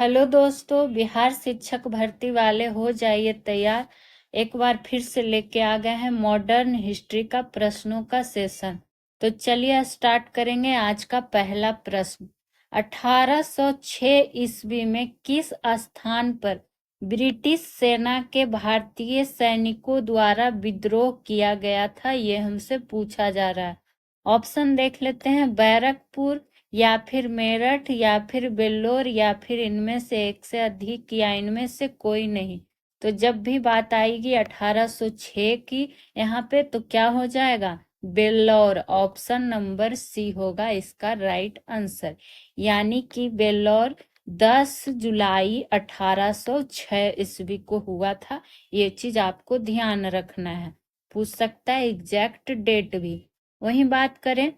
Hello दोस्तों, बिहार शिक्षक भर्ती वाले हो जाइए तैयार। एक बार फिर से लेके आ गए हैं मॉडर्न हिस्ट्री का प्रश्नों का सेशन। तो चलिए स्टार्ट करेंगे आज का पहला प्रश्न। 1806 ईस्वी में किस स्थान पर ब्रिटिश सेना के भारतीय सैनिकों द्वारा विद्रोह किया गया था, ये हमसे पूछा जा रहा है। ऑप्शन देख लेते हैं। बैरकपुर, या फिर मेरठ, या फिर बेल्लोर, या फिर इनमें से एक से अधिक, या इनमें से कोई नहीं। तो जब भी बात आएगी 1806 की यहाँ पे, तो क्या हो जाएगा? बेल्लौर। ऑप्शन नंबर सी होगा इसका राइट आंसर। यानी कि बेल्लौर 10 जुलाई 1806 ईस्वी को हुआ था। ये चीज आपको ध्यान रखना है, पूछ सकता है एग्जैक्ट डेट भी। वहीं बात करें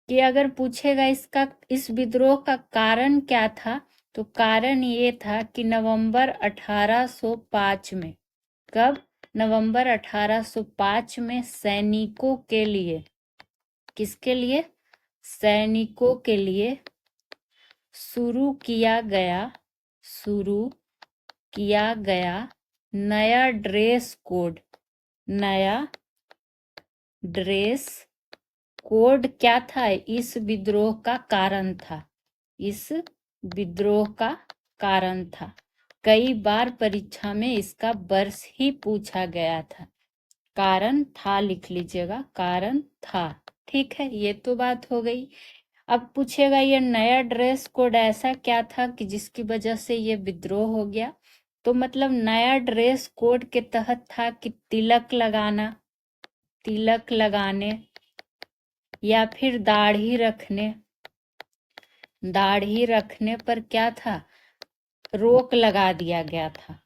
कि अगर पूछेगा इस विद्रोह का कारण क्या था, तो कारण ये था कि नवंबर 1805 में, कब? नवंबर 1805 में सैनिकों के लिए, किसके लिए? सैनिकों के लिए शुरू किया गया नया ड्रेस कोड। नया ड्रेस कोड क्या था? इस विद्रोह का कारण था। इस विद्रोह का कारण था। कई बार परीक्षा में इसका वर्ष ही पूछा गया था। कारण था लिख लीजिएगा, कारण था। ठीक है, ये तो बात हो गई। अब पूछेगा ये नया ड्रेस कोड ऐसा क्या था कि जिसकी वजह से ये विद्रोह हो गया। तो मतलब नया ड्रेस कोड के तहत था कि तिलक लगाने या फिर दाढ़ी रखने पर क्या था? रोक लगा दिया गया था।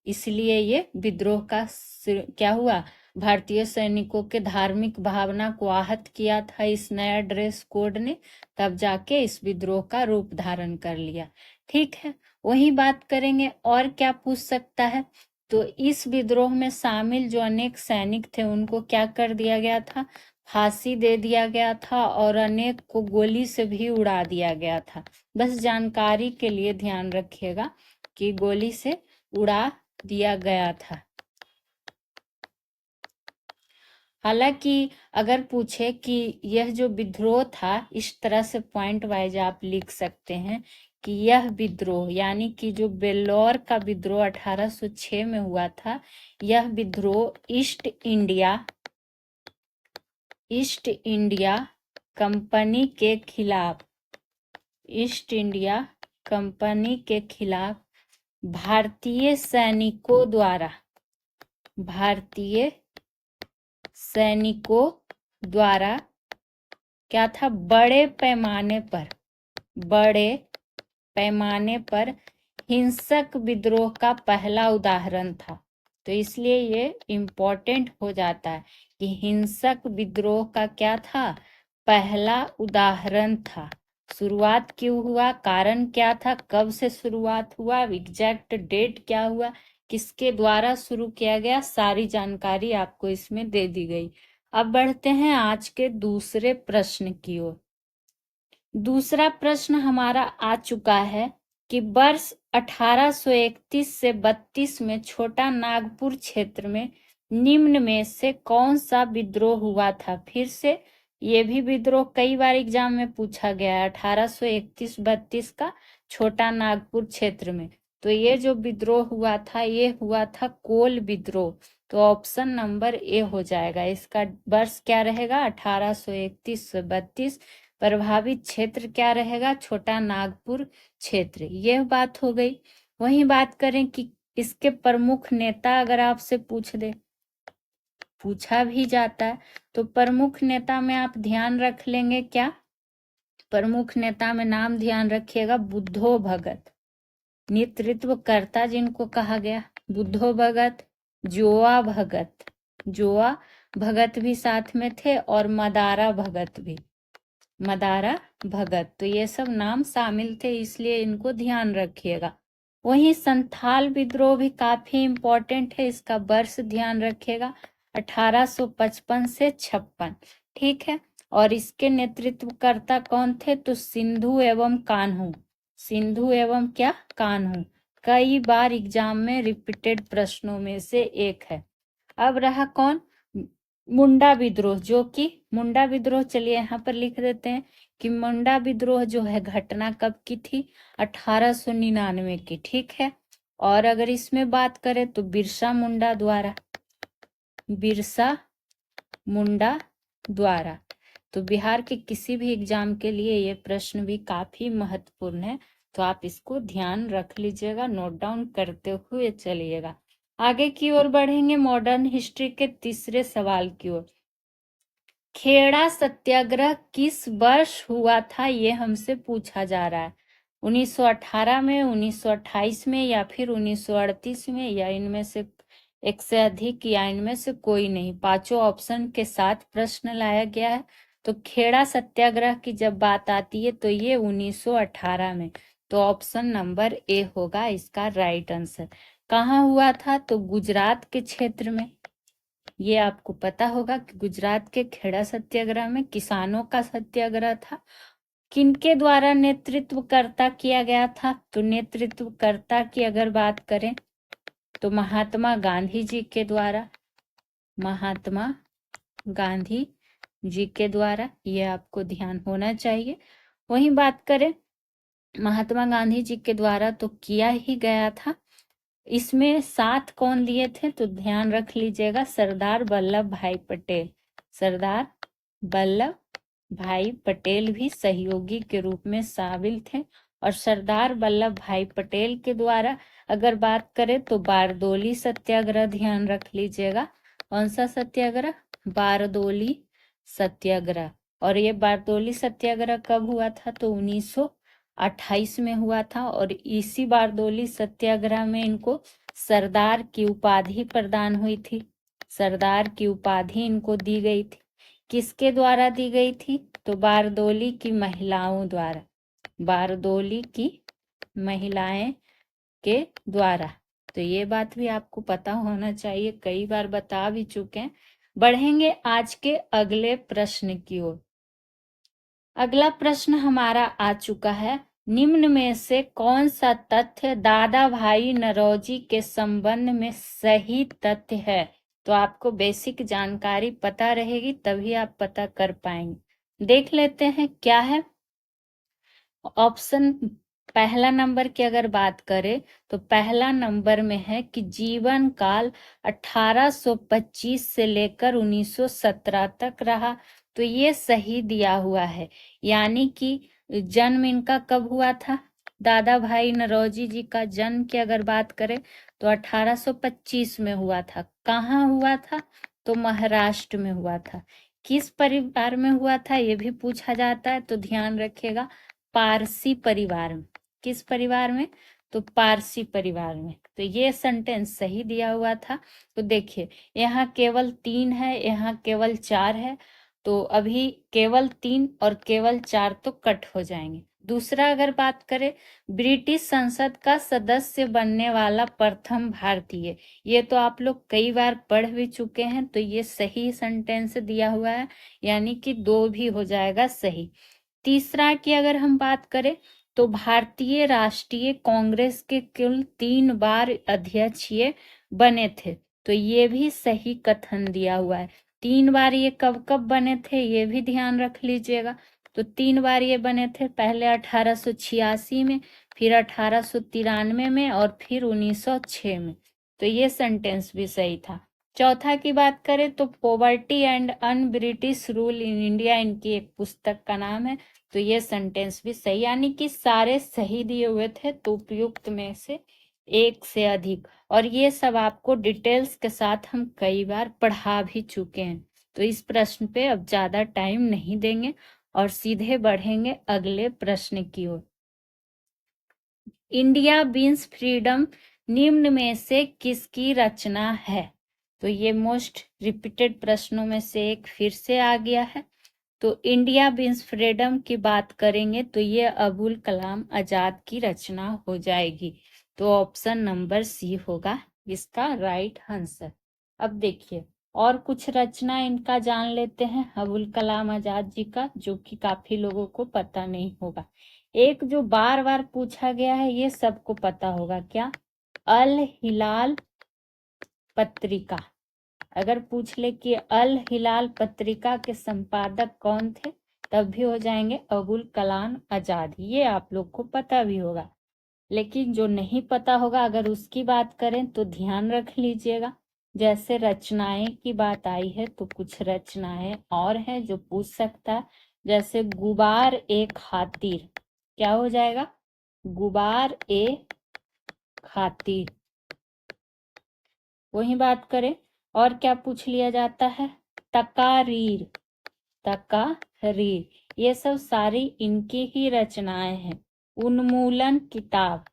इसलिए ये विद्रोह का क्या हुआ? भारतीय सैनिकों के धार्मिक भावना को आहत किया था इस नया ड्रेस कोड ने, तब जाके इस विद्रोह का रूप धारण कर लिया। ठीक है, वही बात करेंगे और क्या पूछ सकता है। तो इस विद्रोह में शामिल जो अनेक सैनिक थे उनको क्या कर दिया गया था? फांसी दे दिया गया था, और अनेक को गोली से भी उड़ा दिया गया था। बस जानकारी के लिए ध्यान रखिएगा कि गोली से उड़ा दिया गया था। हालांकि अगर पूछे कि यह जो विद्रोह था, इस तरह से पॉइंट वाइज आप लिख सकते हैं कि यह विद्रोह, यानी कि जो बेल्लौर का विद्रोह 1806 में हुआ था, यह विद्रोह ईस्ट इंडिया कंपनी के खिलाफ, ईस्ट इंडिया कंपनी के खिलाफ भारतीय सैनिकों द्वारा क्या था? बड़े पैमाने पर हिंसक विद्रोह का पहला उदाहरण था। तो इसलिए ये इम्पोर्टेंट हो जाता है कि हिंसक विद्रोह का क्या था? पहला उदाहरण था। शुरुआत क्यों हुआ, कारण क्या था, कब से शुरुआत हुआ, एग्जैक्ट डेट क्या हुआ, किसके द्वारा शुरू किया गया, सारी जानकारी आपको इसमें दे दी गई। अब बढ़ते हैं आज के दूसरे प्रश्न की ओर। दूसरा प्रश्न हमारा आ चुका है कि वर्ष 1831 से 32 में छोटा नागपुर क्षेत्र में निम्न में से कौन सा विद्रोह हुआ था? फिर से ये भी विद्रोह कई बार एग्जाम में पूछा गया है। 1831-32 का छोटा नागपुर क्षेत्र में, तो ये जो विद्रोह हुआ था, ये हुआ था कोल विद्रोह। तो ऑप्शन नंबर ए हो जाएगा। इसका वर्ष क्या रहेगा? 1831 से 32। प्रभावित क्षेत्र क्या रहेगा? छोटा नागपुर क्षेत्र। यह बात हो गई। वहीं बात करें कि इसके प्रमुख नेता अगर आपसे पूछा भी जाता है, तो प्रमुख नेता में आप ध्यान रख लेंगे क्या? प्रमुख नेता में नाम ध्यान रखिएगा, बुद्धो भगत। नेतृत्वकर्ता जिनको कहा गया, बुद्धो भगत, जोआ भगत भी साथ में थे, और मदारा भगत। तो ये सब नाम शामिल थे, इसलिए इनको ध्यान रखिएगा। वहीं संथाल विद्रोह भी काफी इम्पोर्टेंट है, इसका वर्ष ध्यान रखिएगा, 1855 से 56। ठीक है, और इसके नेतृत्वकर्ता कौन थे? तो सिंधु एवं कान्हू। सिंधु एवं क्या कान्हू कई बार एग्जाम में रिपीटेड प्रश्नों में से एक है। अब रहा कौन, मुंडा विद्रोह, जो कि मुंडा विद्रोह, चलिए यहाँ पर लिख देते हैं कि मुंडा विद्रोह जो है घटना कब की थी, 1899 की, ठीक है। और अगर इसमें बात करें तो बिरसा मुंडा द्वारा, बिरसा मुंडा द्वारा। तो बिहार के किसी भी एग्जाम के लिए ये प्रश्न भी काफी महत्वपूर्ण है, तो आप इसको ध्यान रख लीजिएगा, नोट डाउन करते हुए चलिएगा। आगे की ओर बढ़ेंगे मॉडर्न हिस्ट्री के तीसरे सवाल की ओर। खेड़ा सत्याग्रह किस वर्ष हुआ था, ये हमसे पूछा जा रहा है। 1918 में, 1928 में, या फिर 1938 में, या इनमें से एक से अधिक, या इनमें से कोई नहीं। पांचों ऑप्शन के साथ प्रश्न लाया गया है। तो खेड़ा सत्याग्रह की जब बात आती है तो ये 1918 में, तो ऑप्शन नंबर ए होगा इसका राइट आंसर। कहाँ हुआ था, तो गुजरात के क्षेत्र में। ये आपको पता होगा कि गुजरात के खेड़ा सत्याग्रह में किसानों का सत्याग्रह था। किनके द्वारा नेतृत्वकर्ता किया गया था, तो नेतृत्वकर्ता की अगर बात करें तो महात्मा गांधी जी के द्वारा, महात्मा गांधी जी के द्वारा, ये आपको ध्यान होना चाहिए। वहीं बात करें महात्मा गांधी जी के द्वारा तो किया ही गया था। इसमें साथ कौन लिए थे, तो ध्यान रख लीजिएगा, सरदार वल्लभ भाई पटेल। सरदार वल्लभ भाई पटेल भी सहयोगी के रूप में शामिल थे। और सरदार वल्लभ भाई पटेल के द्वारा अगर बात करें तो बारदोली सत्याग्रह, ध्यान रख लीजिएगा। कौन सा सत्याग्रह, बारदोली सत्याग्रह। और ये बारदोली सत्याग्रह कब हुआ था, तो 1928 में हुआ था। और इसी बारदोली सत्याग्रह में इनको सरदार की उपाधि प्रदान हुई थी, सरदार की उपाधि इनको दी गई थी। किसके द्वारा दी गई थी, तो बारदोली की महिलाओं द्वारा, बारदोली की महिलाएं के द्वारा। तो ये बात भी आपको पता होना चाहिए, कई बार बता भी चुके हैं। बढ़ेंगे आज के अगले प्रश्न की ओर। अगला प्रश्न हमारा आ चुका है, निम्न में से कौन सा तथ्य दादा भाई नौरोजी के संबंध में सही तथ्य है। तो आपको बेसिक जानकारी पता रहेगी तभी आप पता कर पाएंगे। देख लेते हैं क्या है। ऑप्शन पहला नंबर की अगर बात करें तो पहला नंबर में है कि जीवन काल 1825 से लेकर 1917 तक रहा। तो ये सही दिया हुआ है, यानी कि जन्म इनका कब हुआ था, दादा भाई नौरोजी जी का जन्म की अगर बात करें तो 1825 में हुआ था। कहाँ हुआ था, तो महाराष्ट्र में हुआ था। किस परिवार में हुआ था ये भी पूछा जाता है, तो ध्यान रखिएगा, पारसी परिवार में। किस परिवार में, तो पारसी परिवार में। तो ये सेंटेंस सही दिया हुआ था। तो देखिए यहाँ केवल 3 है, यहाँ केवल 4 है, तो अभी केवल 3 और केवल 4 तो कट हो जाएंगे। दूसरा अगर बात करें, ब्रिटिश संसद का सदस्य बनने वाला प्रथम भारतीय, ये तो आप लोग कई बार पढ़ भी चुके हैं, तो ये सही सेंटेंस दिया हुआ है, यानी कि 2 भी हो जाएगा सही। तीसरा की अगर हम बात करें तो भारतीय राष्ट्रीय कांग्रेस के कुल 3 बार अध्यक्ष ये बने थे। तो ये भी सही कथन दिया हुआ है। 3 बार ये कब कब बने थे ये भी ध्यान रख लीजिएगा। तो 3 बार ये बने थे, पहले 1886 में, फिर 1893 में, और फिर 1906 में। तो ये सेंटेंस भी सही था। चौथा की बात करें तो poverty and un British rule in India, इनकी एक पुस्तक का नाम है। तो ये सेंटेंस भी सही, यानी कि सारे सही दिए हुए थे, तो उपयुक्त में से एक से अधिक। और ये सब आपको डिटेल्स के साथ हम कई बार पढ़ा भी चुके हैं। तो इस प्रश्न पे अब ज्यादा टाइम नहीं देंगे और सीधे बढ़ेंगे अगले प्रश्न की ओर। इंडिया बीन्स फ्रीडम निम्न में से किसकी रचना है। तो ये मोस्ट रिपीटेड प्रश्नों में से एक फिर से आ गया है। तो इंडिया बीन्स फ्रीडम की बात करेंगे तो ये अबुल कलाम आजाद की रचना हो जाएगी। तो ऑप्शन नंबर सी होगा इसका राइट आंसर। अब देखिए और कुछ रचना इनका जान लेते हैं अबुल कलाम आजाद जी का, जो कि काफी लोगों को पता नहीं होगा। एक जो बार बार पूछा गया है ये सबको पता होगा, क्या? अल हिलाल पत्रिका। अगर पूछ ले कि अल हिलाल पत्रिका के संपादक कौन थे, तब भी हो जाएंगे अबुल कलाम आजाद। ये आप लोग को पता भी होगा। लेकिन जो नहीं पता होगा अगर उसकी बात करें तो ध्यान रख लीजिएगा। जैसे रचनाएं की बात आई है तो कुछ रचनाएं और हैं जो पूछ सकता है। जैसे गुबार ए खातिर, क्या हो जाएगा? गुबार ए खातिर। वही बात करें और क्या पूछ लिया जाता है? तकारीर, तकारीर। ये सब सारी इनकी ही रचनाएं हैं। उन्मूलन किताब,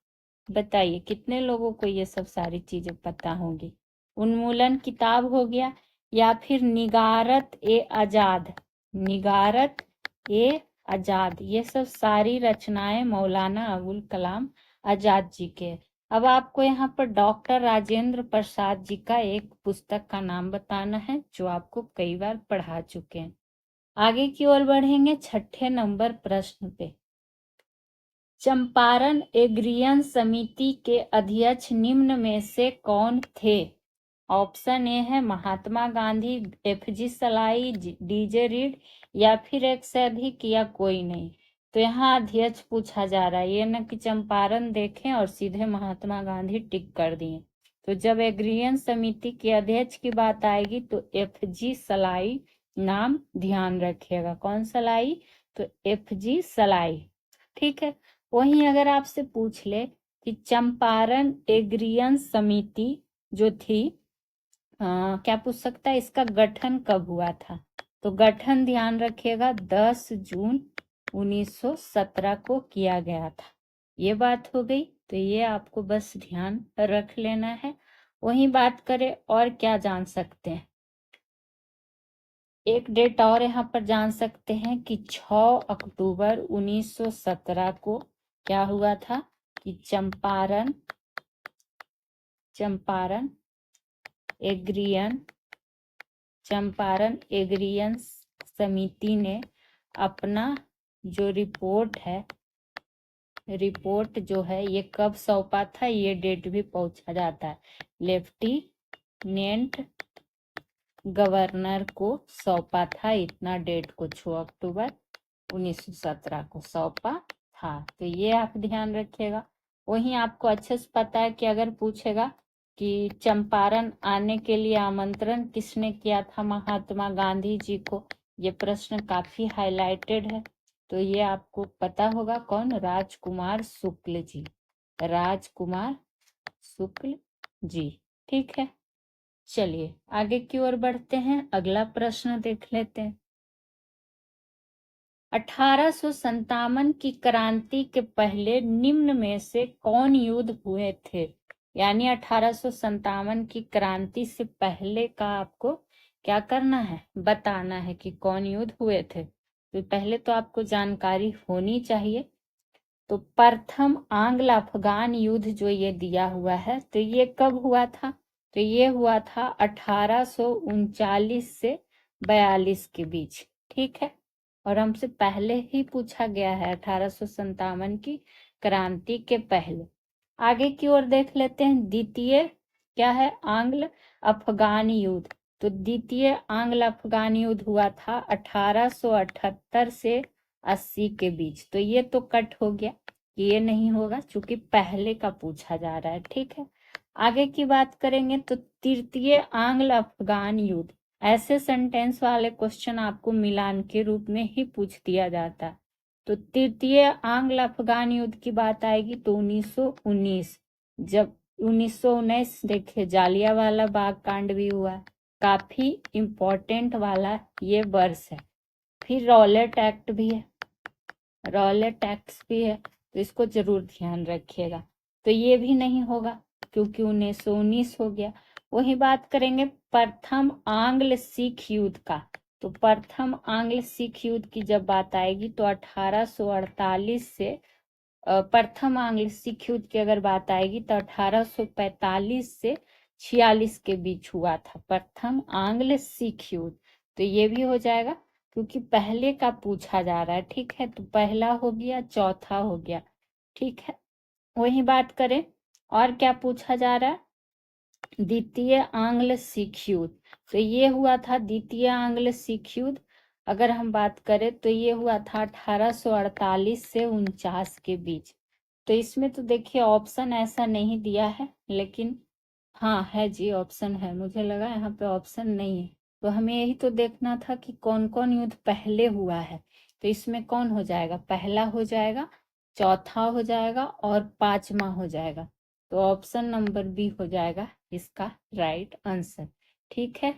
बताइए कितने लोगों को ये सब सारी चीजें पता होंगी? उन्मूलन किताब हो गया, या फिर निगारत ए आजाद, निगारत ए आजाद। ये सब सारी रचनाएं मौलाना अबुल कलाम आजाद जी के। अब आपको यहाँ पर डॉक्टर राजेंद्र प्रसाद जी का एक पुस्तक का नाम बताना है जो आपको कई बार पढ़ा चुके हैं। आगे की ओर बढ़ेंगे 6ठे नंबर प्रश्न पे। चंपारण एग्रियन समिति के अध्यक्ष निम्न में से कौन थे? ऑप्शन ए है महात्मा गांधी, एफजी सलाई, डीजे रीड, या फिर एक से अधिक, या कोई नहीं। तो यहाँ अध्यक्ष पूछा जा रहा है, ये न कि चंपारण देखें और सीधे महात्मा गांधी टिक कर दिए। तो जब एग्रियन समिति के अध्यक्ष की बात आएगी तो एफजी सलाई नाम ध्यान रखिएगा। कौन सलाई? तो एफजी सलाई। ठीक है। वहीं अगर आपसे पूछ ले कि चंपारण एग्रियन समिति जो थी, क्या पूछ सकता है इसका गठन कब हुआ था? तो गठन ध्यान रखिएगा 10 जून 1917 को किया गया था। ये बात हो गई, तो ये आपको बस ध्यान रख लेना है। वहीं बात करें और क्या जान सकते हैं, एक डेट और यहाँ पर जान सकते हैं कि 6 अक्टूबर 1917 को क्या हुआ था कि चंपारण एग्रियन समिति ने अपना जो रिपोर्ट जो है ये कब सौंपा था, ये डेट भी पूछा जाता है। लेफ्टिनेंट गवर्नर को सौंपा था, इतना डेट को 6 अक्टूबर 1917 को सौंपा था। तो ये आप ध्यान रखिएगा। वहीं आपको अच्छे से पता है कि अगर पूछेगा कि चंपारण आने के लिए आमंत्रण किसने किया था महात्मा गांधी जी को, ये प्रश्न काफी हाईलाइटेड है। तो ये आपको पता होगा कौन? राजकुमार शुक्ल जी, राजकुमार शुक्ल जी। ठीक है, चलिए आगे की ओर बढ़ते हैं, अगला प्रश्न देख लेते हैं। 1857 की क्रांति के पहले निम्न में से कौन युद्ध हुए थे? यानी 1857 की क्रांति से पहले का आपको क्या करना है? बताना है कि कौन युद्ध हुए थे। तो पहले तो आपको जानकारी होनी चाहिए। तो प्रथम आंग्ल अफगान युद्ध जो ये दिया हुआ है, तो ये कब हुआ था? तो ये हुआ था 1839 से 42 के बीच। ठीक है, और हमसे पहले ही पूछा गया है 1857 की क्रांति के पहले। आगे की ओर देख लेते हैं, द्वितीय क्या है? आंग्ल अफगान युद्ध। तो द्वितीय आंग्ल अफगान युद्ध हुआ था 1878 से 80 के बीच। तो ये तो कट हो गया, ये नहीं होगा क्योंकि पहले का पूछा जा रहा है। ठीक है, आगे की बात करेंगे तो तृतीय आंग्ल अफगान युद्ध। ऐसे सेंटेंस वाले क्वेश्चन आपको मिलान के रूप में ही पूछ दिया जाता है। तो तृतीय आंग्ल अफगान युद्ध की बात आएगी तो 1919, जब 1919 देखिए जालियांवाला बाग कांड भी हुआ, काफी इम्पोर्टेंट वाला ये वर्ष है। फिर रॉलेट एक्ट भी है, रॉलेट एक्ट भी है, तो इसको जरूर ध्यान रखिएगा। तो ये भी नहीं होगा क्योंकि 1919 हो गया। वही बात करेंगे प्रथम आंग्ल सिख युद्ध का। तो प्रथम आंग्ल सिख युद्ध की जब बात आएगी तो 1848 से प्रथम आंग्ल सिख युद्ध की अगर बात आएगी तो 1845 से 46 के बीच हुआ था प्रथम आंग्ल सिख युद्ध। तो ये भी हो जाएगा। क्योंकि पहले का पूछा जा रहा है, ठीक है। तो पहला हो गया, चौथा हो गया, ठीक है। वही बात करें, और क्या पूछा जा रहा है, द्वितीय आंग्ल सिख युद्ध। तो ये हुआ था द्वितीय आंग्ल सिख युद्ध। अगर हम बात करें तो ये हुआ था 1848 से 49 के बीच। तो इसमें तो देखिए ऑप्शन ऐसा नहीं दिया है, लेकिन हाँ है जी, ऑप्शन है। मुझे लगा यहाँ पे ऑप्शन नहीं है, तो हमें यही तो देखना था कि कौन कौन युद्ध पहले हुआ है। तो इसमें कौन हो जाएगा, पहला हो जाएगा, चौथा हो जाएगा और पांचवा हो जाएगा। तो ऑप्शन नंबर बी हो जाएगा इसका राइट आंसर, ठीक है।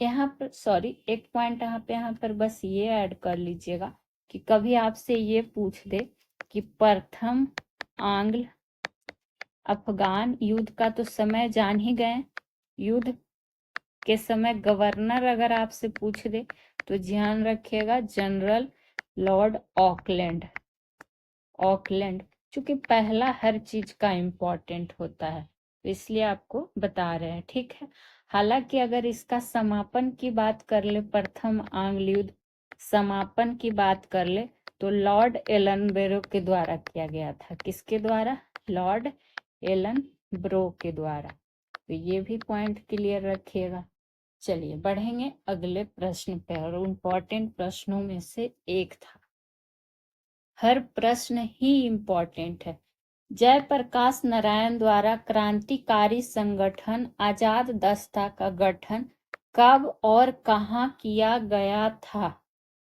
यहाँ पर सॉरी, एक पॉइंट यहाँ पर बस ये ऐड कर लीजिएगा कि कभी आपसे ये पूछ दे कि प्रथम आंग्ल अफगान युद्ध का तो समय जान ही गए। युद्ध के समय गवर्नर अगर आपसे पूछ दे तो ध्यान रखिएगा जनरल लॉर्ड ऑकलैंड। ऑकलैंड, क्योंकि पहला हर चीज का इम्पोर्टेंट होता है, तो इसलिए आपको बता रहे हैं, ठीक है। हालांकि अगर इसका समापन की बात कर ले, प्रथम आंग्ल युद्ध समापन की बात कर ले, तो लॉर्ड एलनबरो के द्वारा किया गया था। किसके द्वारा, लॉर्ड एलन ब्रो के द्वारा। तो ये भी पॉइंट क्लियर रखिएगा। चलिए बढ़ेंगे अगले प्रश्न पे, और इम्पोर्टेंट प्रश्नों में से एक था, हर प्रश्न ही इम्पोर्टेंट है। जयप्रकाश नारायण द्वारा क्रांतिकारी संगठन आजाद दस्ता का गठन कब और कहाँ किया गया था।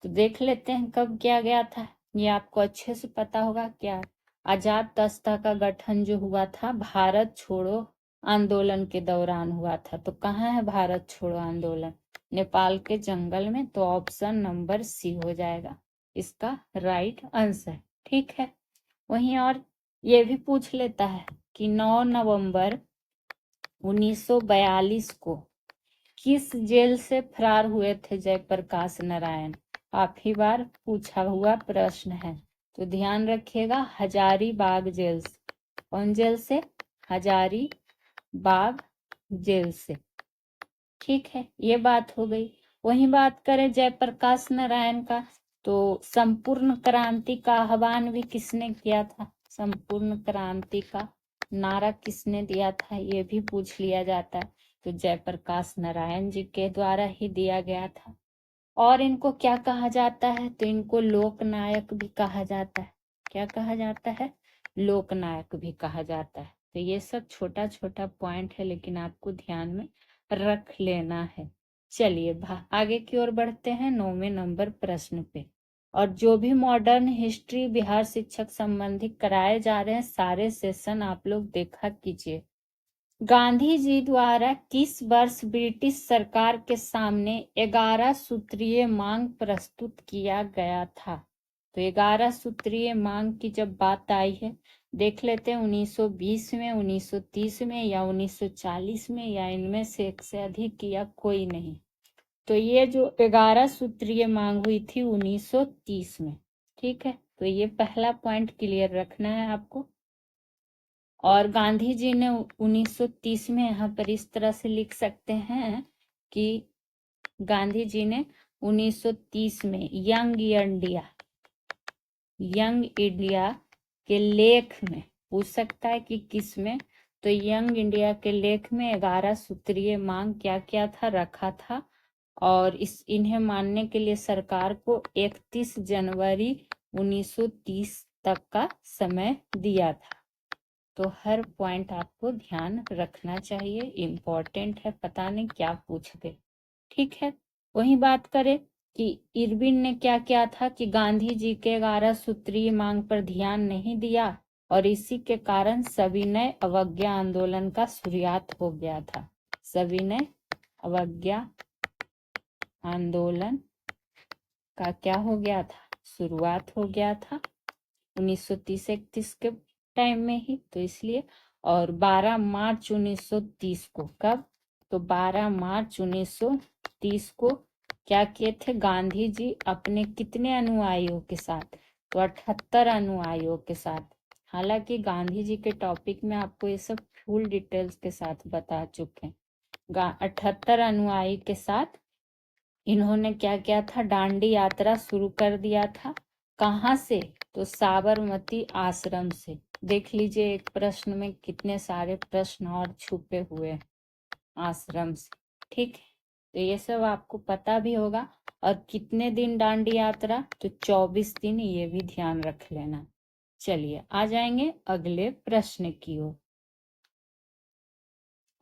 तो देख लेते हैं कब किया गया था, ये आपको अच्छे से पता होगा। क्या, आजाद दस्ता का गठन जो हुआ था भारत छोड़ो आंदोलन के दौरान हुआ था। तो कहाँ है भारत छोड़ो आंदोलन, नेपाल के जंगल में। तो ऑप्शन नंबर सी हो जाएगा इसका राइट आंसर, ठीक है। वहीं और ये भी पूछ लेता है कि 9 नवंबर 1942 को किस जेल से फरार हुए थे जयप्रकाश नारायण। काफी बार पूछा हुआ प्रश्न है, तो ध्यान रखिएगा हजारीबाग जेल से। कौन जेल से, हजारीबाग जेल से, ठीक है। ये बात हो गई। वही बात करें जयप्रकाश नारायण का, तो संपूर्ण क्रांति का आह्वान भी किसने किया था, संपूर्ण क्रांति का नारा किसने दिया था, ये भी पूछ लिया जाता है। तो जयप्रकाश नारायण जी के द्वारा ही दिया गया था। और इनको क्या कहा जाता है, तो इनको लोकनायक भी कहा जाता है। क्या कहा जाता है, लोकनायक भी कहा जाता है। तो ये सब छोटा छोटा पॉइंट है, लेकिन आपको ध्यान में रख लेना है। चलिए आगे की ओर बढ़ते हैं 9वें नंबर प्रश्न पे। और जो भी मॉडर्न हिस्ट्री बिहार शिक्षक संबंधी कराए जा रहे हैं, सारे सेशन आप लोग देखा कीजिए। गांधी जी द्वारा किस वर्ष ब्रिटिश सरकार के सामने 11 सूत्रीय मांग प्रस्तुत किया गया था। तो 11 सूत्रीय मांग की जब बात आई है, देख लेते हैं 1920 में, 1930 में या 1940 में, या इनमें से एक से अधिक या कोई नहीं। तो ये जो 11 सूत्रीय मांग हुई थी 1930 में, ठीक है। तो ये पहला पॉइंट क्लियर रखना है आपको। और गांधी जी ने 1930 में, यहाँ पर इस तरह से लिख सकते हैं कि गांधी जी ने 1930 में यंग इंडिया के लेख में, पूछ सकता है कि किस में, तो यंग इंडिया के लेख में 11 सूत्रीय मांग क्या क्या था, रखा था। और इन्हें मानने के लिए सरकार को 31 जनवरी 1930 तक का समय दिया था। तो हर पॉइंट आपको ध्यान रखना चाहिए, इम्पोर्टेंट है, पता नहीं क्या पूछ दे, ठीक है। वही बात करें कि इरविन ने क्या किया था कि गांधी जी के 11 सूत्रीय मांग पर ध्यान नहीं दिया, और इसी के कारण सविनय अवज्ञा आंदोलन का शुरुआत हो गया था। सविनय अवज्ञा आंदोलन का क्या हो गया था, शुरुआत हो गया था 1930-31 के टाइम में ही, तो इसलिए। और 12 मार्च 1930 को, कब, तो 12 मार्च 1930 को क्या किए थे गांधी जी अपने कितने अनुयायियों के साथ, तो 78 अनुयायियों के साथ। हालांकि गांधी जी के टॉपिक में आपको ये सब फुल डिटेल्स के साथ बता चुके हैं। 78 अनुयायी के साथ इन्होंने क्या किया था, दांडी यात्रा शुरू कर दिया था। कहाँ से? तो साबरमती आश्रम से। देख लीजिए एक प्रश्न में कितने सारे प्रश्न और छुपे हुए हैं, आश्रम से। ठीक है, तो ये सब आपको पता भी होगा। और कितने दिन दांडी यात्रा? तो 24 दिन, ये भी ध्यान रख लेना। चलिए आ जाएंगे अगले प्रश्न की ओर।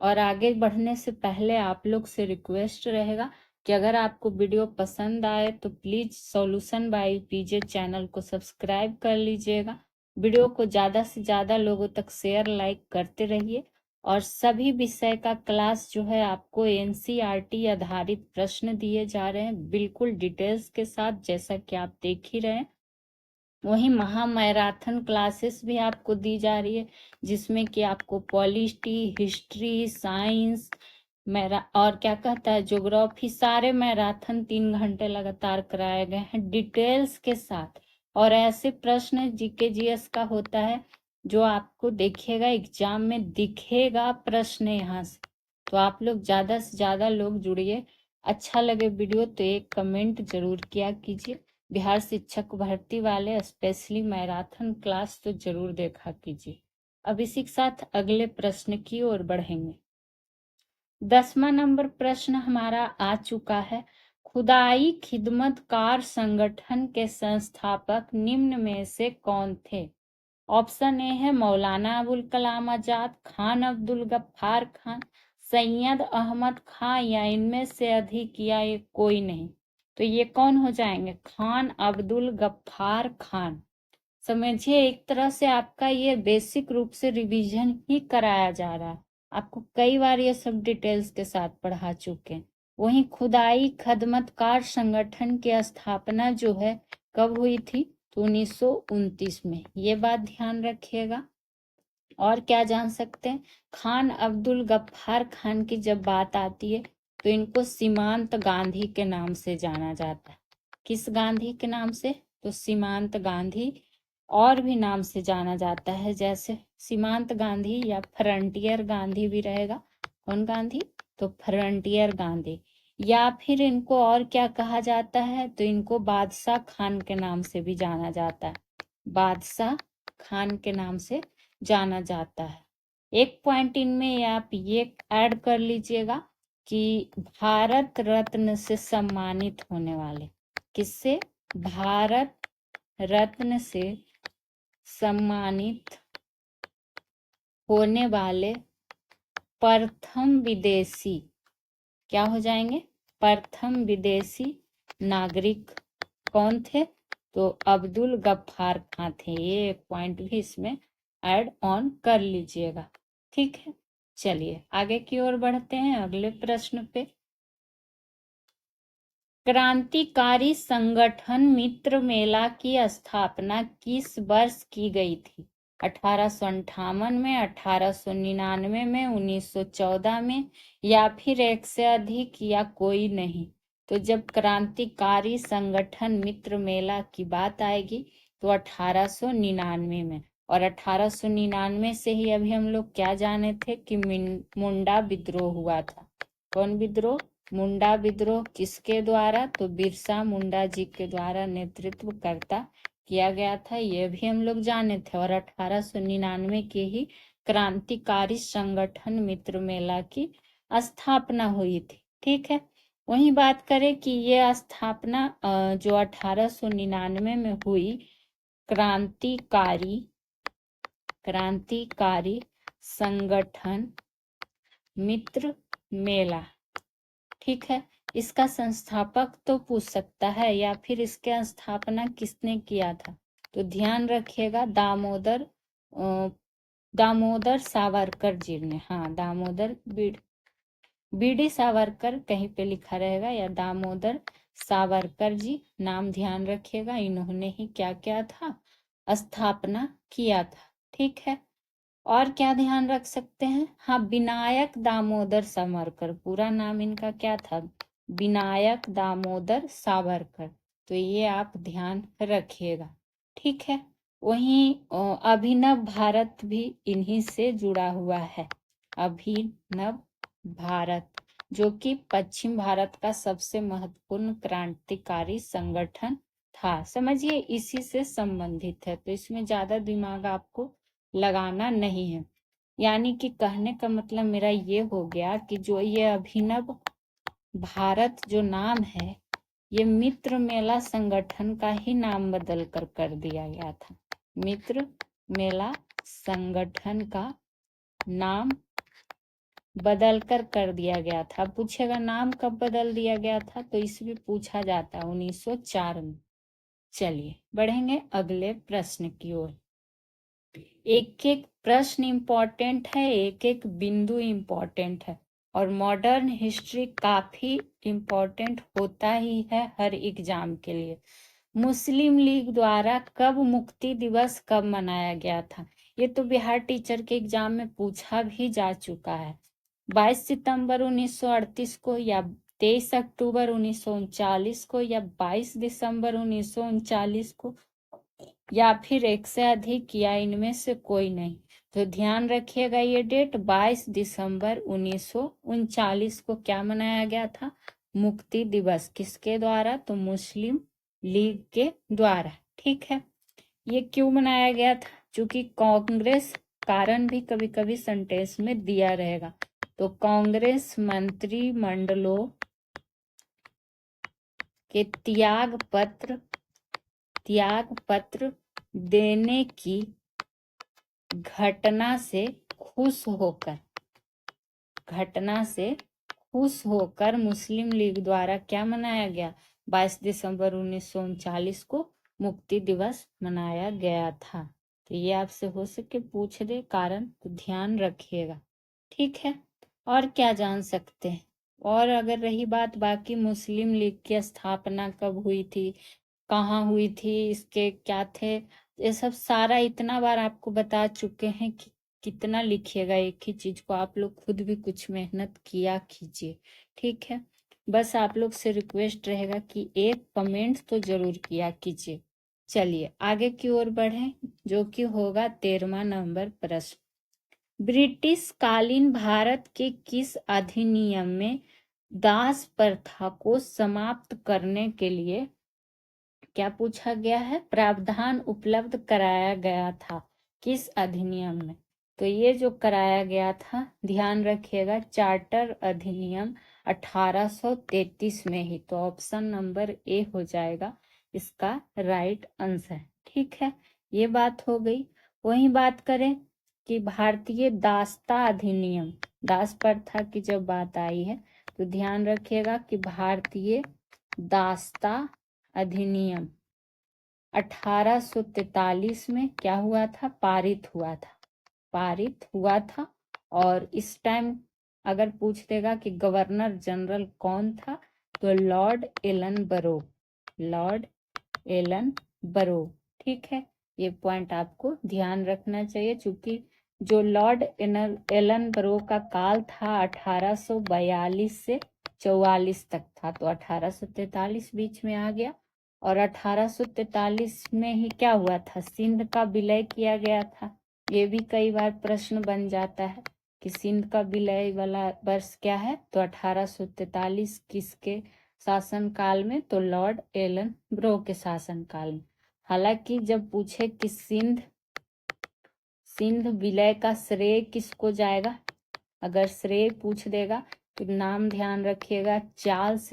और आगे बढ़ने से पहले आप लोग से रिक्वेस्ट रहेगा कि अगर आपको वीडियो पसंद आए तो please solution by PJ channel को सब्सक्राइब कर लीजिएगा। वीडियो को ज़्यादा से ज़्यादा लोगों तक शेयर लाइक करते रहिए। और सभी विषय का क्लास जो है आपको एनसीईआरटी आधारित प्रश्न दिए जा रहे हैं, बिल्कुल डिटेल्स के साथ, जैसा कि आप देख ही रहे हैं। वही महा मैराथन क्लासेस भी आपको दी जा रही है, जिसमें कि आपको पॉलिटी, हिस्ट्री, साइंस, मैरा और क्या कहता है ज्योग्राफी, सारे मैराथन 3 घंटे लगातार कराए गए हैं डिटेल्स के साथ। और ऐसे प्रश्न जीके जीएस का होता है जो आपको देखिएगा एग्जाम में दिखेगा प्रश्न यहाँ से। तो आप लोग ज्यादा से ज्यादा लोग जुड़िए। अच्छा लगे वीडियो तो एक कमेंट जरूर किया कीजिए। बिहार शिक्षक भर्ती वाले स्पेशली मैराथन क्लास तो जरूर देखा कीजिए। अब इसी के साथ अगले प्रश्न की ओर बढ़ेंगे। 10वां नंबर प्रश्न हमारा आ चुका है। खुदाई खिदमतकार संगठन के संस्थापक निम्न में से कौन थे? ऑप्शन ए है मौलाना अबुल कलाम आजाद, खान अब्दुल गफ्फार खान, सैयद अहमद खां, या इनमें से अधिक, या ये कोई नहीं। तो ये कौन हो जाएंगे? खान अब्दुल गफ्फार खान। समझिए एक तरह से आपका ये बेसिक रूप से रिवीजन ही कराया जा रहा है। आपको कई बार ये सब डिटेल्स के साथ पढ़ा चुके हैं। वहीं खुदाई खदमतकार संगठन की स्थापना जो है कब हुई थी? तो 1929 में। ये बात ध्यान रखिएगा। और क्या जान सकते हैं? खान अब्दुल गफ्फार खान की जब बात आती है तो इनको सीमांत गांधी के नाम से जाना जाता है। किस गांधी के नाम से? तो सीमांत गांधी। और भी नाम से जाना जाता है, जैसे सीमांत गांधी या फ्रंटियर गांधी भी रहेगा। कौन गांधी? तो फ्रंटियर गांधी। या फिर इनको और क्या कहा जाता है? तो इनको बादशाह खान के नाम से भी जाना जाता है। बादशाह खान के नाम से जाना जाता है। एक पॉइंट इनमें आप ये ऐड कर लीजिएगा कि भारत रत्न से सम्मानित होने वाले। किससे? भारत रत्न से सम्मानित होने वाले प्रथम विदेशी क्या हो जाएंगे? प्रथम विदेशी नागरिक कौन थे? तो अब्दुल गफ्फार खां थे। ये एक पॉइंट भी इसमें ऐड ऑन कर लीजिएगा। ठीक है, चलिए आगे की ओर बढ़ते हैं अगले प्रश्न पे। क्रांतिकारी संगठन मित्र मेला की स्थापना किस वर्ष की गई थी? 1858 में, 1899 में, 1914 में, या फिर एक से अधिक, या कोई नहीं। तो जब क्रांतिकारी संगठन मित्र मेला की बात आएगी तो 1899 में। और 1899 से ही अभी हम लोग क्या जाने थे कि मुंडा विद्रोह हुआ था। कौन विद्रोह? मुंडा विद्रोह। किसके द्वारा? तो बिरसा मुंडा जी के द्वारा नेतृत्व करता किया गया था। ये भी हम लोग जाने थे। और 1899 के ही क्रांतिकारी संगठन मित्र मेला की स्थापना हुई थी। ठीक है, वही बात करें कि ये स्थापना जो 1899 में हुई, क्रांतिकारी संगठन मित्र मेला। ठीक है, इसका संस्थापक तो पूछ सकता है, या फिर इसके स्थापना किसने किया था? तो ध्यान रखिएगा दामोदर सावरकर जी ने। हाँ, दामोदर बीडी सावरकर कहीं पे लिखा रहेगा, या दामोदर सावरकर जी, नाम ध्यान रखिएगा। इन्होंने ही क्या किया था? स्थापना किया था। ठीक है, और क्या ध्यान रख सकते हैं? हाँ, विनायक दामोदर सावरकर, पूरा नाम इनका क्या था? विनायक दामोदर सावरकर। तो ये आप ध्यान रखिएगा। ठीक है, वहीं अभिनव भारत भी इन्हीं से जुड़ा हुआ है। अभिनव भारत जो कि पश्चिम भारत का सबसे महत्वपूर्ण क्रांतिकारी संगठन था। समझिए, इसी से संबंधित है, तो इसमें ज्यादा दिमाग आपको लगाना नहीं है। यानी कि कहने का मतलब मेरा ये हो गया कि जो ये अभिनव भारत जो नाम है, ये मित्र मेला संगठन का ही नाम बदल कर दिया गया था। मित्र मेला संगठन का नाम बदल कर दिया गया था। पूछेगा नाम कब बदल दिया गया था, तो इसमें पूछा जाता है 1904 में। चलिए बढ़ेंगे अगले प्रश्न की ओर। एक एक प्रश्न इम्पोर्टेंट है, एक एक बिंदु इम्पोर्टेंट है, और मॉडर्न हिस्ट्री काफी इम्पोर्टेंट होता ही है हर एग्जाम के लिए। मुस्लिम लीग द्वारा कब मुक्ति दिवस कब मनाया गया था, ये तो बिहार टीचर के एग्जाम में पूछा भी जा चुका है। 22 सितंबर 1938 को, या 23 अक्टूबर 1939 को, या 22 दिसंबर 1939 को, या फिर एक से अधिक, या इनमें से कोई नहीं। तो ध्यान रखिएगा ये डेट 22 दिसंबर 1939 को क्या मनाया गया था, मुक्ति दिवस। किसके द्वारा, तो मुस्लिम लीग के द्वारा। ठीक है, ये क्यों मनाया गया था, क्योंकि कांग्रेस, कारण भी कभी कभी सेंटेंस में दिया रहेगा, तो कांग्रेस मंत्रिमंडलों के त्याग पत्र देने की घटना से खुश होकर मुस्लिम लीग द्वारा क्या मनाया गया, 22 दिसंबर 1939 को मुक्ति दिवस मनाया गया था। तो ये आपसे हो सके पूछ दे कारण, तो ध्यान रखिएगा। ठीक है, और क्या जान सकते हैं। और अगर रही बात बाकी मुस्लिम लीग की स्थापना कब हुई थी, कहाँ हुई थी, इसके क्या थे, ये सब सारा इतना बार आपको बता चुके हैं कि कितना लिखिएगा एक ही चीज को। आप लोग खुद भी कुछ मेहनत किया कीजिए। ठीक है, बस आप लोग से रिक्वेस्ट रहेगा कि एक कमेंट तो जरूर किया कीजिए। चलिए आगे की ओर बढ़ें, जो कि होगा 13वां नंबर प्रश्न। ब्रिटिश कालीन भारत के किस अधिनियम में दास प्रथा को समाप्त करने के लिए क्या पूछा गया है, प्रावधान उपलब्ध कराया गया था, किस अधिनियम में। तो ये जो कराया गया था, ध्यान रखिएगा, चार्टर अधिनियम 1833 में ही। तो ऑप्शन नंबर ए हो जाएगा इसका राइट आंसर। ठीक है, ये बात हो गई। वही बात करें कि भारतीय दासता अधिनियम, दास प्रथा की जब बात आई है, तो ध्यान रखिएगा कि भारतीय दासता अधिनियम 1843 में क्या हुआ था, पारित हुआ था। और इस टाइम अगर पूछ देगा कि गवर्नर जनरल कौन था, तो लॉर्ड एलन बरो। ठीक है, ये पॉइंट आपको ध्यान रखना चाहिए, क्योंकि जो लॉर्ड एलन बरो का काल था 1842 से 44 तक था, तो 1843 बीच में आ गया। और 1843 में ही क्या हुआ था, सिंध का विलय किया गया था। ये भी कई बार प्रश्न बन जाता है कि सिंध का विलय वाला वर्ष क्या है, तो 1843 किसके शासन काल में, तो लॉर्ड एलन ब्रो के शासन काल में। हालांकि जब पूछे कि सिंध विलय का श्रेय किसको जाएगा, अगर श्रेय पूछ देगा तो नाम ध्यान रखिएगा, चार्ल्स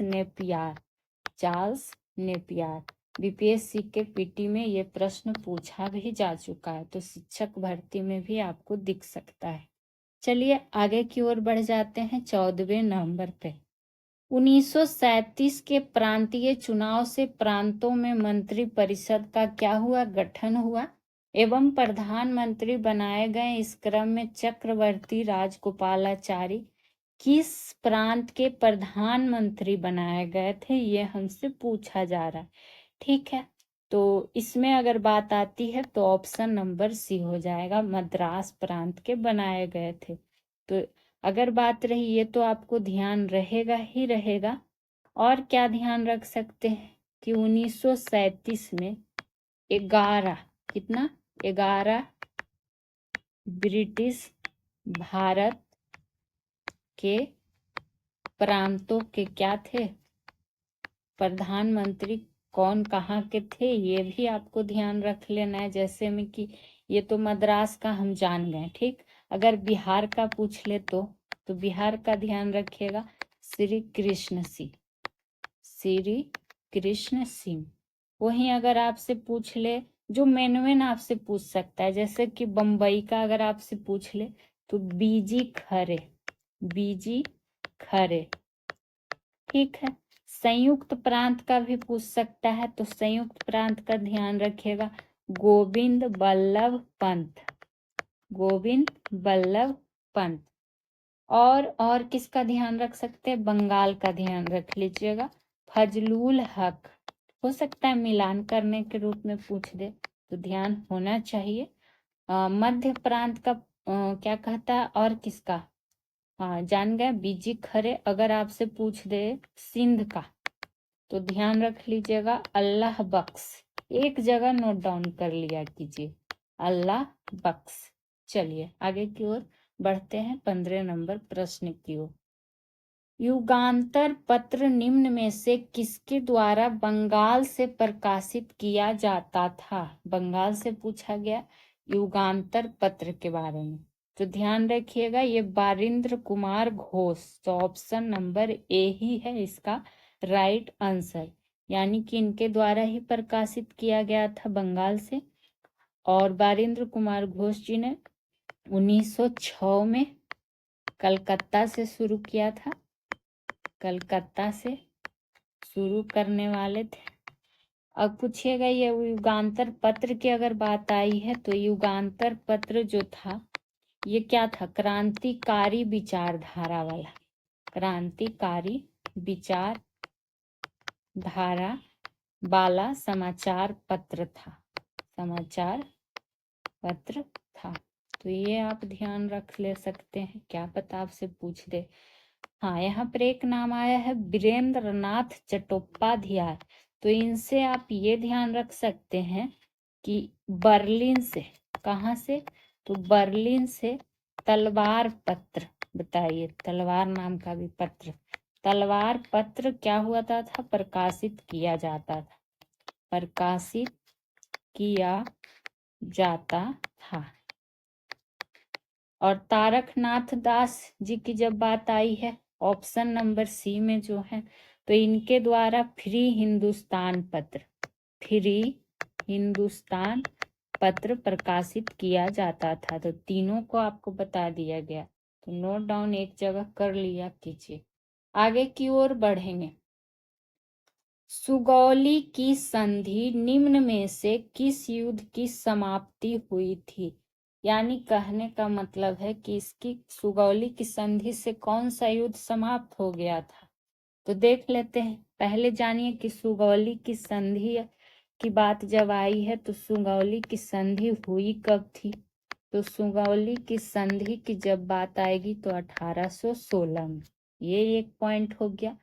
नेपियर। बीपीएससी के पीटी में ये प्रश्न पूछा भी जा चुका है, तो शिक्षक भर्ती में भी आपको दिख सकता है। चलिए आगे की ओर बढ़ जाते हैं 14वें नंबर पे। 1937 के प्रांतीय चुनाव से प्रांतों में मंत्री परिषद का क्या हुआ, गठन हुआ एवं प्रधानमंत्री बनाए गए। इस क्रम में चक्रवर्ती राजगोपालाचारी किस प्रांत के प्रधानमंत्री बनाए गए थे, ये हमसे पूछा जा रहा है। ठीक है, तो इसमें अगर बात आती है तो ऑप्शन नंबर सी हो जाएगा, मद्रास प्रांत के बनाए गए थे। तो अगर बात रही ये तो आपको ध्यान रहेगा ही रहेगा। और क्या ध्यान रख सकते हैं कि 1937 में 11 ब्रिटिश भारत के प्रांतों के क्या थे, प्रधानमंत्री कौन कहाँ के थे, ये भी आपको ध्यान रख लेना है। जैसे में कि ये तो मद्रास का हम जान गए, ठीक। अगर बिहार का पूछ ले तो बिहार का ध्यान रखिएगा, श्री कृष्ण सिंह, श्री कृष्ण सिंह। वहीं अगर आपसे पूछ ले, जो मेन आपसे पूछ सकता है, जैसे कि बम्बई का अगर आपसे पूछ ले तो बीजी खरे, बीजी खरे, ठीक है। संयुक्त प्रांत का भी पूछ सकता है, तो संयुक्त प्रांत का ध्यान रखिएगा, गोविंद बल्लभ पंत, गोविंद बल्लभ पंत। और किसका ध्यान रख सकते हैं, बंगाल का ध्यान रख लीजिएगा, फजलुल हक। हो सकता है मिलान करने के रूप में पूछ दे, तो ध्यान होना चाहिए। मध्य प्रांत का क्या कहता है, और किसका, हाँ जान गए, बीजी खरे। अगर आपसे पूछ दे सिंध का, तो ध्यान रख लीजिएगा, अल्लाह बख्श। एक जगह नोट डाउन कर लिया कीजिए, अल्लाह बख्श। चलिए आगे की ओर बढ़ते हैं 15 नंबर प्रश्न की ओर। युगांतर पत्र निम्न में से किसके द्वारा बंगाल से प्रकाशित किया जाता था, बंगाल से पूछा गया युगांतर पत्र के बारे में। तो ध्यान रखिएगा, ये बारिंद्र कुमार घोष, तो ऑप्शन नंबर ए ही है इसका राइट आंसर, यानी कि इनके द्वारा ही प्रकाशित किया गया था बंगाल से। और बारिंद्र कुमार घोष जी ने 1906 में कलकत्ता से शुरू किया था, कलकत्ता से शुरू करने वाले थे। अब पूछिएगा ये युगांतर पत्र की अगर बात आई है, तो युगांतर पत्र जो था ये क्या था, क्रांतिकारी विचारधारा वाला, क्रांतिकारी विचारधारा वाला समाचार पत्र था, समाचार पत्र था। तो ये आप ध्यान रख ले सकते हैं, क्या पता आपसे पूछ दे। हाँ, यहाँ पर एक नाम आया है वीरेंद्र नाथ चट्टोपाध्याय, तो इनसे आप ये ध्यान रख सकते हैं कि बर्लिन से, कहाँ से, तो बर्लिन से तलवार पत्र, बताइए तलवार नाम का भी पत्र, तलवार पत्र क्या हुआ था प्रकाशित किया जाता था, प्रकाशित किया जाता था। और तारकनाथ दास जी की जब बात आई है, ऑप्शन नंबर सी में जो है, तो इनके द्वारा फ्री हिंदुस्तान पत्र, फ्री हिंदुस्तान पत्र प्रकाशित किया जाता था। तो तीनों को आपको बता दिया गया, तो नोट डाउन एक जगह कर लिया कीजिए। आगे की ओर बढ़ेंगे। सुगौली की संधि निम्न में से किस युद्ध की समाप्ति हुई थी, यानी कहने का मतलब है कि इसकी सुगौली की संधि से कौन सा युद्ध समाप्त हो गया था। तो देख लेते हैं, पहले जानिए कि सुगौली की संधि की बात जब आई है तो सुगौली की संधि हुई कब थी। तो सुगौली की संधि की जब बात आएगी तो 1816 में, ये एक पॉइंट हो गया।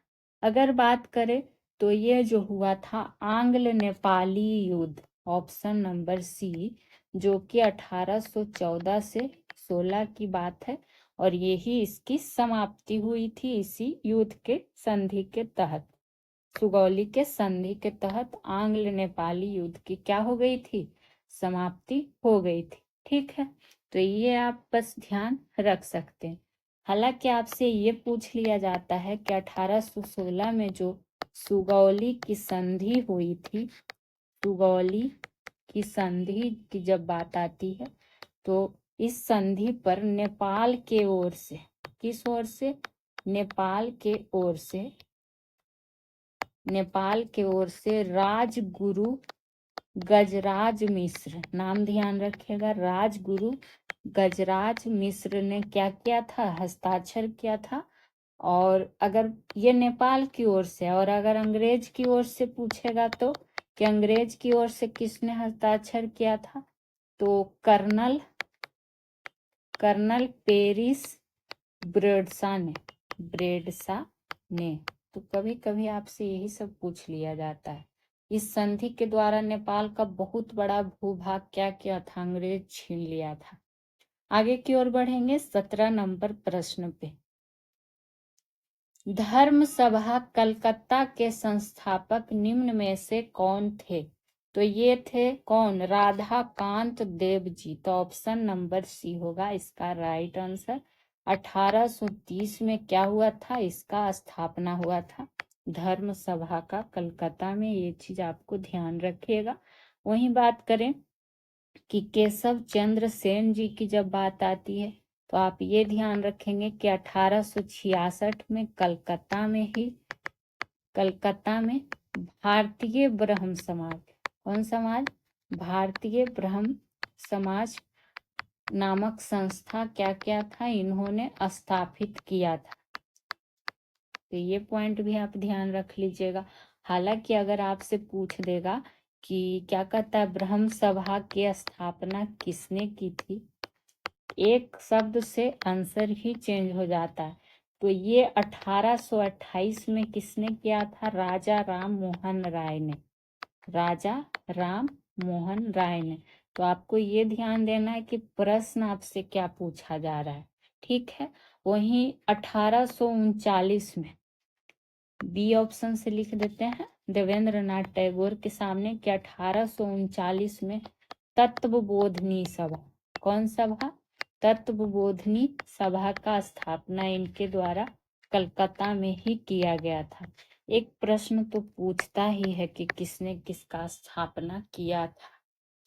अगर बात करें तो ये जो हुआ था आंग्ल नेपाली युद्ध, ऑप्शन नंबर सी, जो कि 1814 से 16 की बात है, और यही इसकी समाप्ति हुई थी इसी युद्ध के संधि के तहत। सुगौली के संधि के तहत आंग्ल नेपाली युद्ध की क्या हो गई थी, समाप्ति हो गई थी, ठीक है। तो ये आप बस ध्यान रख सकते हैं। हालांकि आपसे ये पूछ लिया जाता है कि 1816 में जो सुगौली की संधि हुई थी, सुगौली की संधि की जब बात आती है तो इस संधि पर नेपाल के ओर से, किस ओर से, नेपाल के ओर से, नेपाल के ओर से राजगुरु गजराज मिश्र, नाम ध्यान रखिएगा, राजगुरु गजराज मिश्र ने क्या किया था, हस्ताक्षर किया था। और अगर ये नेपाल की ओर से, और अगर अंग्रेज की ओर से पूछेगा तो कि अंग्रेज की ओर से किसने हस्ताक्षर किया था, तो कर्नल पेरिस ब्रेडसा ने। तो कभी कभी आपसे यही सब पूछ लिया जाता है। इस संधि के द्वारा नेपाल का बहुत बड़ा भूभाग क्या किया था, अंग्रेज छीन लिया था। आगे की ओर बढ़ेंगे 17 नंबर प्रश्न पे। धर्म सभा कलकत्ता के संस्थापक निम्न में से कौन थे? तो ये थे कौन? राधा कांत देव जी। तो ऑप्शन नंबर सी होगा इसका राइट आंसर। 1830 में क्या हुआ था? इसका स्थापना हुआ था धर्म सभा का कलकत्ता में। ये चीज आपको ध्यान रखिएगा। वहीं बात करें कि केशव चंद्र सेन जी की जब बात आती है तो आप ये ध्यान रखेंगे कि 1866 में कलकत्ता में भारतीय ब्रह्म समाज, कौन समाज? भारतीय ब्रह्म समाज नामक संस्था क्या था? इन्होंने स्थापित किया था। तो ये पॉइंट भी आप ध्यान रख लीजिएगा। हालांकि अगर आपसे पूछ देगा कि क्या कहता है ब्रह्म सभा की स्थापना किसने की थी, एक शब्द से आंसर ही चेंज हो जाता है। तो ये 1828 में किसने किया था? राजा राम मोहन राय ने। राजा राम मोहन राय ने। तो आपको ये ध्यान देना है कि प्रश्न आपसे क्या पूछा जा रहा है, ठीक है। वहीं 1839 में, बी ऑप्शन से लिख देते हैं, देवेंद्र नाथ टैगोर के सामने कि 1839 में तत्वबोधिनी सभा, कौन सभा? तत्वबोधिनी सभा का स्थापना इनके द्वारा कलकत्ता में ही किया गया था। एक प्रश्न तो पूछता ही है कि किसने किसका स्थापना किया था।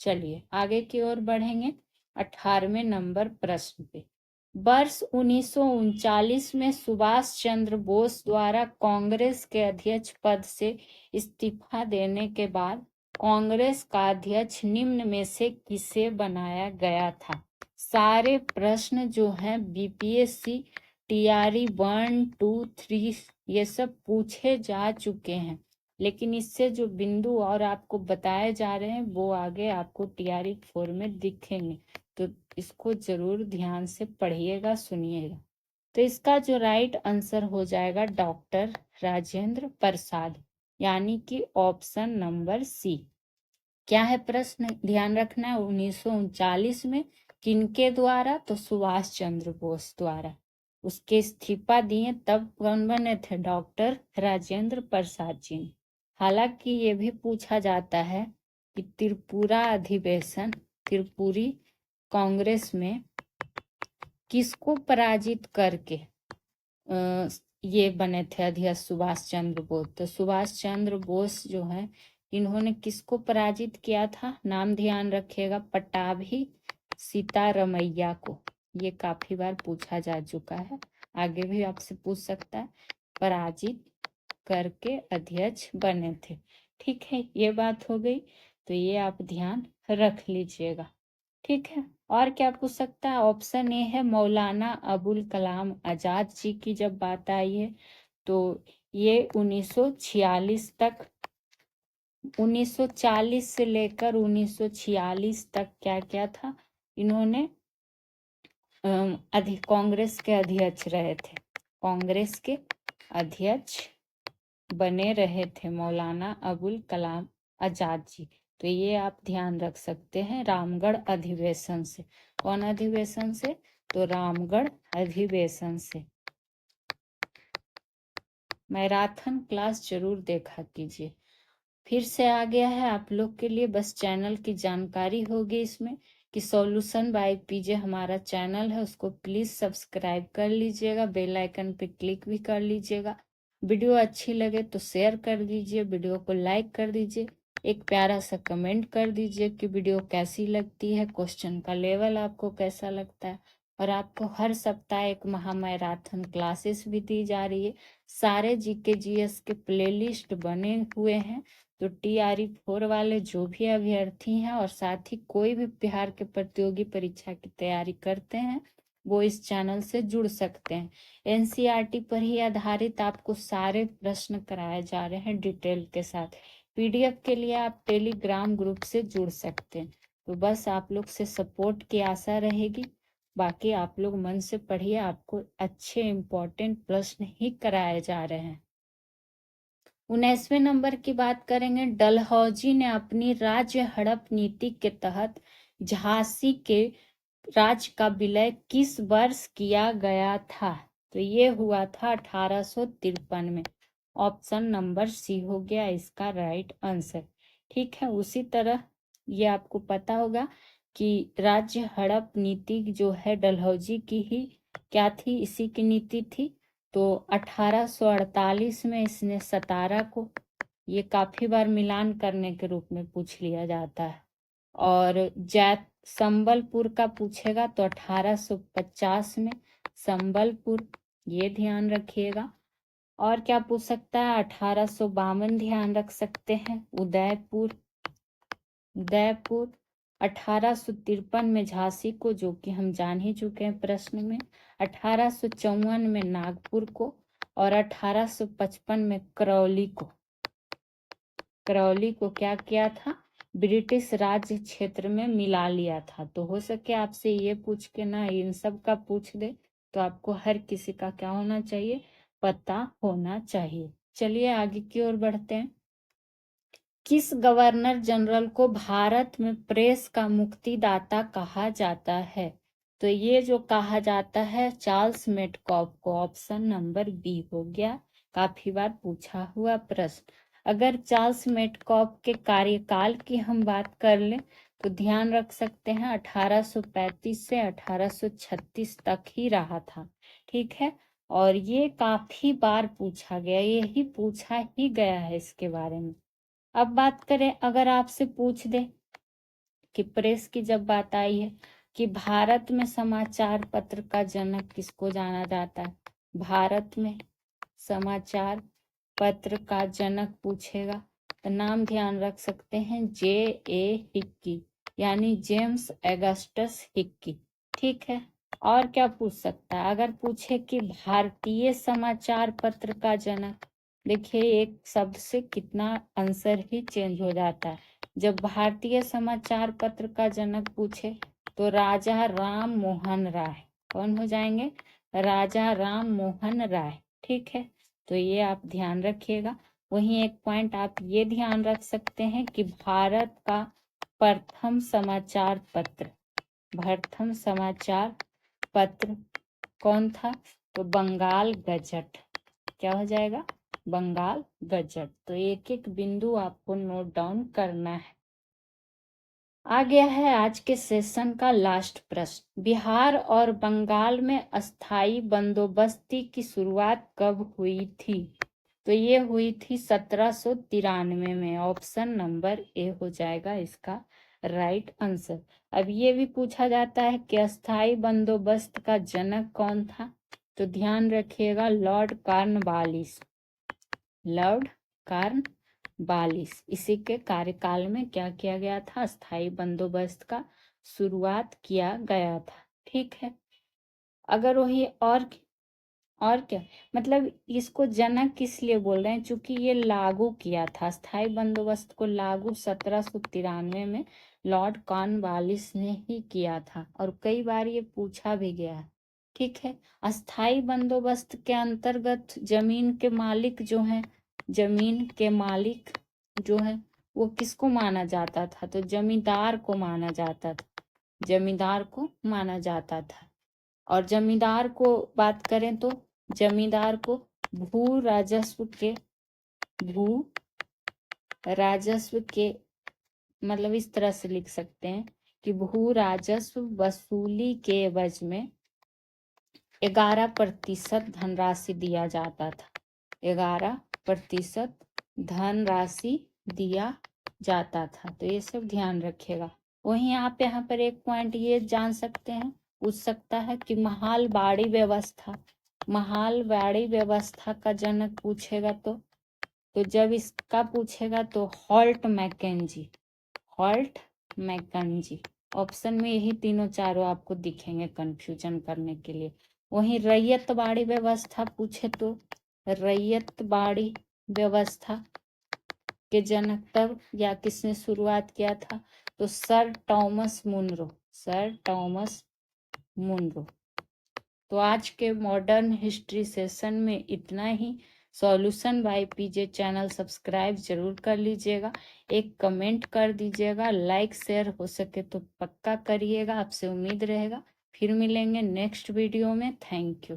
चलिए आगे की ओर बढ़ेंगे 18वें नंबर प्रश्न पे। वर्ष 1939 में सुभाष चंद्र बोस द्वारा कांग्रेस के अध्यक्ष पद से इस्तीफा देने के बाद कांग्रेस का अध्यक्ष निम्न में से किसे बनाया गया था? सारे प्रश्न जो हैं बीपीएससी टीआरई 1, 2, 3 ये सब पूछे जा चुके हैं, लेकिन इससे जो बिंदु और आपको बताए जा रहे हैं वो आगे आपको टीआरई 4 में दिखेंगे। तो इसको जरूर ध्यान से पढ़िएगा, सुनिएगा। तो इसका जो राइट आंसर हो जाएगा डॉक्टर राजेंद्र प्रसाद, यानी कि ऑप्शन नंबर सी। क्या है प्रश्न? ध्यान रखना है 1939 में किनके द्वारा? तो सुभाष चंद्र बोस द्वारा। उसके इस्तीफा दिए तब कौन बने थे? डॉक्टर राजेंद्र प्रसाद जी। हालांकि ये भी पूछा जाता है कि त्रिपुरा अधिवेशन, त्रिपुरी कांग्रेस में किसको पराजित करके ये बने थे अध्यक्ष सुभाष चंद्र बोस। तो सुभाष चंद्र बोस जो है इन्होंने किसको पराजित किया था? नाम ध्यान रखिएगा, पट्टाभी सीतारमैया को। ये काफी बार पूछा जा चुका है, आगे भी आपसे पूछ सकता है। पराजित करके अध्यक्ष बने थे, ठीक है। ये बात हो गई, तो ये आप ध्यान रख लीजिएगा, ठीक है। और क्या पूछ सकता है? ऑप्शन ए है मौलाना अबुल कलाम आजाद जी की जब बात आई है तो ये 1946 तक, 1940 से लेकर 1946 तक क्या क्या था? इन्होंने कांग्रेस के अध्यक्ष रहे थे, कांग्रेस के अध्यक्ष बने रहे थे मौलाना अबुल कलाम आजाद जी। तो ये आप ध्यान रख सकते हैं रामगढ़ अधिवेशन से। कौन अधिवेशन से? तो रामगढ़ अधिवेशन से। मैराथन क्लास जरूर देखा कीजिए। फिर से आ गया है आप लोग के लिए, बस चैनल की जानकारी होगी इसमें कि सॉल्यूशन बाय पीजे हमारा चैनल है, उसको प्लीज सब्सक्राइब कर लीजिएगा, बेल आइकन पे क्लिक भी कर लीजिएगा। वीडियो अच्छी लगे तो शेयर कर दीजिए, वीडियो को लाइक कर दीजिए, एक प्यारा सा कमेंट कर दीजिए कि वीडियो कैसी लगती है, क्वेश्चन का लेवल आपको कैसा लगता है। और आपको हर सप्ताह एक महामैराथन क्लासेस भी दी जा रही है। सारे जीके जीएस के प्लेलिस्ट बने हुए हैं, तो टीआरई 4 वाले जो भी अभ्यर्थी हैं और साथ ही कोई भी बिहार के प्रतियोगी परीक्षा की तैयारी करते हैं वो इस चैनल से जुड़ सकते हैं। एनसीईआरटी पर ही आधारित आपको सारे प्रश्न कराए जा रहे हैं डिटेल के साथ। पीडीएफ के लिए आप टेलीग्राम ग्रुप से जुड़ सकते हैं। तो बस आप लोग से सपोर्ट की आशा रहेगी, बाकी आप लोग मन से पढ़िए, आपको अच्छे इंपॉर्टेंट प्रश्न ही कराए जा रहे हैं। 19वें नंबर की बात करेंगे। डलहौजी ने अपनी राज्य हड़प नीति के तहत झांसी के राज्य का विलय किस वर्ष किया गया था? तो ये हुआ था 1853 में। ऑप्शन नंबर सी हो गया इसका राइट आंसर। ठीक है, उसी तरह ये आपको पता होगा कि राज्य हड़प नीति जो है डलहौजी की ही क्या थी, इसी की नीति थी। तो 1848 में इसने सतारा को, ये काफी बार मिलान करने के रूप में पूछ लिया जाता है। और जैत संबलपुर का पूछेगा तो 1850 में संबलपुर, ये ध्यान रखिएगा। और क्या पूछ सकता है, 1852 ध्यान रख सकते हैं, उदयपुर। 1853 में झांसी को, जो कि हम जान ही चुके हैं प्रश्न में। 1854 में नागपुर को, और 1855 में करौली को। करौली को क्या किया था, ब्रिटिश राज्य क्षेत्र में मिला लिया था। तो हो सके आपसे ये पूछ के ना इन सब का पूछ दे, तो आपको हर किसी का क्या होना चाहिए, पता होना चाहिए। चलिए आगे की ओर बढ़ते हैं। किस गवर्नर जनरल को भारत में प्रेस का मुक्तिदाता कहा जाता है? तो ये जो कहा जाता है चार्ल्स मेटकॉफ को। ऑप्शन नंबर बी हो गया, काफी बार पूछा हुआ प्रश्न। अगर चार्ल्स मेटकॉफ के कार्यकाल की हम बात कर लें तो ध्यान रख सकते हैं 1835 से 1836 तक ही रहा था। ठीक है, और ये काफी बार पूछा गया, यही पूछा ही गया है इसके बारे में। अब बात करें, अगर आपसे पूछ दे कि प्रेस की जब बात आई है कि भारत में समाचार पत्र का जनक किसको जाना जाता है, भारत में समाचार पत्र का जनक पूछेगा तो नाम ध्यान रख सकते हैं J.A. हिक्की, यानी जेम्स अगस्टस हिक्की। ठीक है, और क्या पूछ सकता है, अगर पूछे कि भारतीय समाचार पत्र का जनक, देखिए एक शब्द से कितना आंसर ही चेंज हो जाता है। जब भारतीय समाचार पत्र का जनक पूछे तो राजा राम मोहन राय, कौन हो जाएंगे, राजा राम मोहन राय। ठीक है, तो ये आप ध्यान रखिएगा। वहीं एक पॉइंट आप ये ध्यान रख सकते हैं कि भारत का प्रथम समाचार पत्र, प्रथम समाचार पत्र कौन था, तो बंगाल गजट। क्या हो जाएगा, बंगाल गजट। तो एक एक बिंदु आपको नोट डाउन करना है। आ गया है आज के सेशन का लास्ट प्रश्न। बिहार और बंगाल में अस्थाई बंदोबस्ती की शुरुआत कब हुई थी? तो ये हुई थी 1793 में। ऑप्शन नंबर ए हो जाएगा इसका राइट आंसर। अब ये भी पूछा जाता है कि अस्थाई बंदोबस्त का जनक कौन था, तो ध्यान रखिएगा लॉर्ड कॉर्नवालिस। लॉर्ड कॉर्नवालिस, इसी के कार्यकाल में क्या किया गया था, अस्थाई बंदोबस्त का शुरुआत किया गया था। ठीक है, अगर वही और क्या, मतलब इसको जनक किस लिए बोल रहे हैं, चूंकि ये लागू किया था, स्थायी बंदोबस्त को लागू 1793 में लॉर्ड कॉर्नवालिस ने ही किया था, और कई बार ये पूछा भी गया है। ठीक है, अस्थाई बंदोबस्त के अंतर्गत जमीन के मालिक जो हैं, जमीन के मालिक जो है वो किसको माना जाता था, तो जमींदार को माना जाता था, जमींदार को माना जाता था। और जमींदार को बात करें तो जमींदार को भू राजस्व के मतलब इस तरह से लिख सकते हैं कि भू राजस्व वसूली के एवज में 11% धनराशि दिया जाता था। 11% धनराशि दिया जाता था। तो ये सब ध्यान रखिएगा। वहीं आप यहाँ पर एक पॉइंट ये जान सकते हैं, पूछ सकता है कि महालबाड़ी व्यवस्था, महालबाड़ी व्यवस्था का जनक पूछेगा तो जब इसका पूछेगा तो Holt Mackenzie, Holt Mackenzie. Option में यही तीनों चारों आपको दिखेंगे कंफ्यूजन करने के लिए। वहीं रैयत बाड़ी व्यवस्था पूछे तो रैयत बाड़ी व्यवस्था के जनक तब या किसने शुरुआत किया था, तो sir Thomas Munro, sir Thomas Munro. तो आज के मॉडर्न हिस्ट्री सेशन में इतना ही। Solution by PJ channel subscribe जरूर कर लीजिएगा, एक कमेंट कर दीजिएगा, लाइक शेयर हो सके तो पक्का करिएगा। आपसे उम्मीद रहेगा फिर मिलेंगे नेक्स्ट वीडियो में। Thank you.